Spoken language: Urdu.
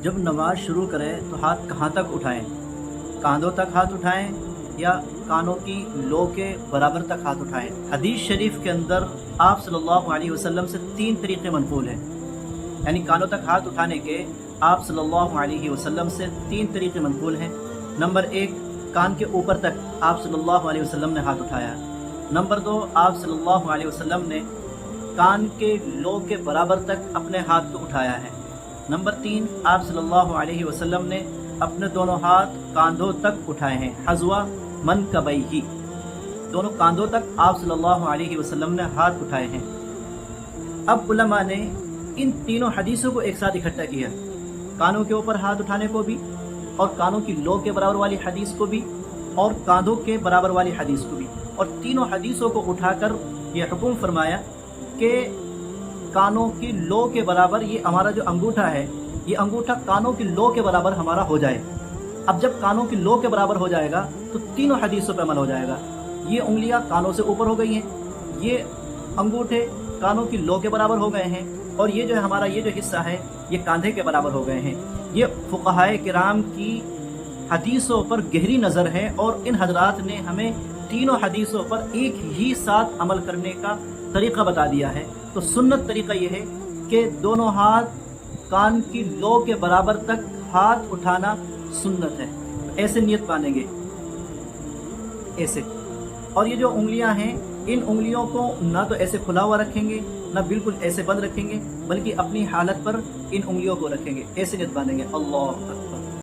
جب نماز شروع کریں تو ہاتھ کہاں تک اٹھائیں؟ کاندھوں تک ہاتھ اٹھائیں یا کانوں کی لو کے برابر تک ہاتھ اٹھائیں؟ حدیث شریف کے اندر آپ صلی اللہ علیہ وسلم سے 3 طریقے منقول ہیں، یعنی کانوں تک ہاتھ اٹھانے کے آپ صلی اللہ علیہ وسلم سے 3 طریقے منقول ہیں۔ نمبر 1، کان کے اوپر تک آپ صلی اللہ علیہ وسلم نے ہاتھ اٹھایا۔ نمبر 2، آپ صلی اللہ علیہ وسلم نے کان کے لو کے برابر تک اپنے ہاتھ کو اٹھایا ہے۔ نمبر 3، آپ صلی اللہ علیہ وسلم نے اپنے دونوں ہاتھ کاندھوں تک اٹھائے ہیں، حذو منکبیہ، دونوں کاندھوں تک آپ صلی اللہ علیہ وسلم نے ہاتھ اٹھائے ہیں۔ اب علماء نے ان تینوں حدیثوں کو ایک ساتھ اکٹھا کیا، کانوں کے اوپر ہاتھ اٹھانے کو بھی، اور کانوں کی لو کے برابر والی حدیث کو بھی، اور کاندھوں کے برابر والی حدیث کو بھی، اور تینوں حدیثوں کو اٹھا کر یہ حکم فرمایا کہ کانوں کی لو کے برابر یہ ہمارا جو انگوٹھا ہے، یہ انگوٹھا کانوں کی لو کے برابر ہمارا ہو جائے۔ اب جب کانوں کی لو کے برابر ہو جائے گا تو تینوں حدیثوں پہ عمل ہو جائے گا۔ یہ انگلیاں کانوں سے اوپر ہو گئی ہیں، یہ انگوٹھے کانوں کی لو کے برابر ہو گئے ہیں، اور یہ جو ہے ہمارا یہ جو حصہ ہے یہ کاندھے کے برابر ہو گئے ہیں۔ یہ فقہائے کرام کی حدیثوں پر گہری نظر ہے، اور ان حضرات نے ہمیں تینوں حدیثوں پر ایک ہی ساتھ عمل کرنے کا طریقہ بتا دیا ہے۔ تو سنت طریقہ یہ ہے کہ دونوں ہاتھ کان کی لو کے برابر تک ہاتھ اٹھانا سنت ہے۔ ایسے نیت باندھیں گے، ایسے، اور یہ جو انگلیاں ہیں ان انگلیوں کو نہ تو ایسے کھلا ہوا رکھیں گے نہ بالکل ایسے بند رکھیں گے، بلکہ اپنی حالت پر ان انگلیوں کو رکھیں گے، ایسے نیت باندھیں گے، اللہ اکبر۔